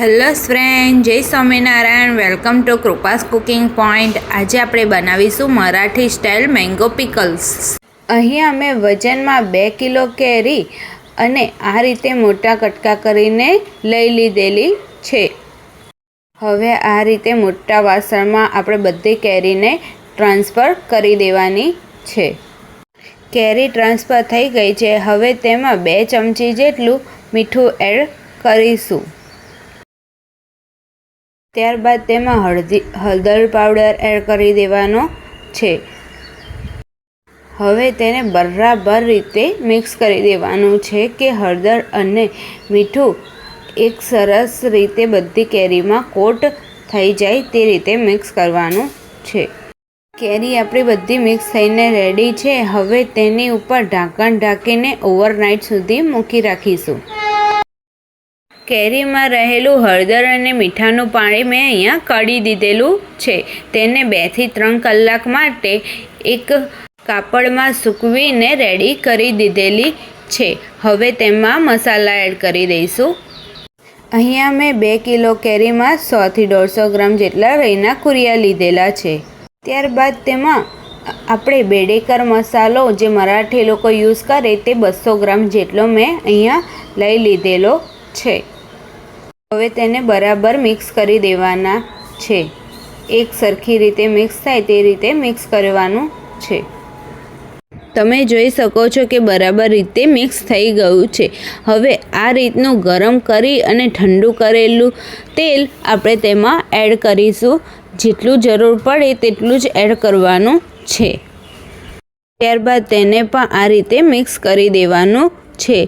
Hello friend, જય Swaminarayan. Welcome to Krupa's cooking point. આજે આપણે બનાવીશું મરાઠી સ્ટાઇલ મેંગો પિકલ્સ. અહીં અમે વજનમાં 2 કિલો કેરી અને આ રીતે મોટા કટકા કરીને લઈ લીધેલી છે. હવે આ રીતે મોટા વાસણમાં આપણે બધી કેરીને ટ્રાન્સફર કરી દેવાની છે. કેરી ટ્રાન્સફર થઈ ગઈ છે. હવે તેમાં 2 ચમચી જેટલું મીઠું એડ કરીશું. ત્યારબાદ તેમાં હળદર પાવડર એડ કરી દેવાનો છે. હવે તેને બરાબર રીતે મિક્સ કરી દેવાનું છે કે હળદર અને મીઠું એક સરસ રીતે બધી કેરીમાં કોટ થઈ જાય તે રીતે મિક્સ કરવાનું છે. કેરી આપણી બધી મિક્સ થઈને રેડી છે. હવે તેની ઉપર ઢાંકણ ઢાંકીને ઓવરનાઇટ સુધી મૂકી રાખીશું. કેરીમાં રહેલું હળદર અને મીઠાનું પાણી મેં અહીંયા કાઢી દીધેલું છે. તેને 2 થી 3 કલાક માટે એક કાપડમાં સૂકવીને રેડી કરી દીધેલી છે. હવે તેમાં મસાલા એડ કરી દઈશું. અહીંયા મેં 2 કિલો કેરીમાં 100 થી 150 ગ્રામ જેટલા રઈના કુરિયા લીધેલા છે. ત્યારબાદ તેમાં આપણે બેડેકર મસાલો જે મરાઠી લોકો યુઝ કરે તે 200 ગ્રામ જેટલો મેં અહીંયા લઈ લીધેલો છે. હવે તેને બરાબર મિક્સ કરી દેવાના છે. એક સરખી રીતે મિક્સ થાય તે રીતે મિક્સ કરવાનું છે. તમે જોઈ શકો છો કે બરાબર રીતે મિક્સ થઈ ગયું છે. હવે આ રીતનું ગરમ કરી અને ઠંડુ કરેલું તેલ આપણે તેમાં એડ કરીશું. જેટલું જરૂર પડે તેટલું જ એડ કરવાનું છે. ત્યારબાદ તેને પણ આ રીતે મિક્સ કરી દેવાનું છે.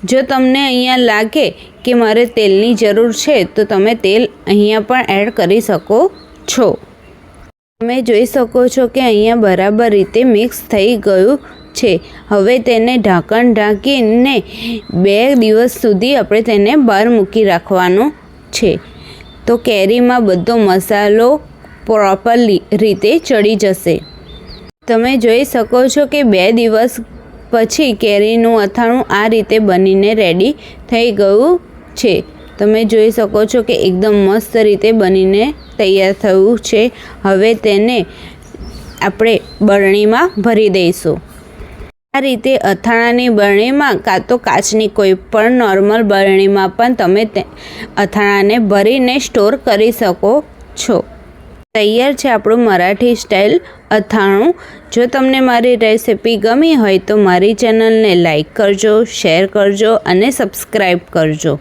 જો તમને અહીંયા લાગે કે મારે તેલની જરૂર છે તો તમે તેલ અહીંયા પણ એડ કરી શકો છો. તમે જોઈ શકો છો કે અહીંયા બરાબર રીતે મિક્સ થઈ ગયું છે. હવે તેને ઢાંકણ ઢાંકીને 2 દિવસ સુધી આપણે તેને બહાર મૂકી રાખવાનું છે. તો કેરીમાં બધો મસાલો પ્રોપરલી રીતે ચડી જશે. તમે જોઈ શકો છો કે 2 દિવસ પછી કેરીનું અથાણું આ રીતે બનીને રેડી થઈ ગયું છે. તમે જોઈ શકો છો કે એકદમ મસ્ત રીતે બનીને તૈયાર થયું છે. હવે તેને આપણે બરણીમાં ભરી દઈશું. આ રીતે અથાણાની બરણીમાં કાં તો કાચની કોઈ પણ નોર્મલ બરણીમાં પણ તમે અથાણાને ભરીને સ્ટોર કરી શકો છો. તૈયાર છે આપણું મરાઠી સ્ટાઇલ અથાણું. જો તમને મારી રેસિપી ગમી હોય તો મારી ચેનલને લાઈક કરજો, શેર કરજો અને સબસ્ક્રાઈબ કરજો.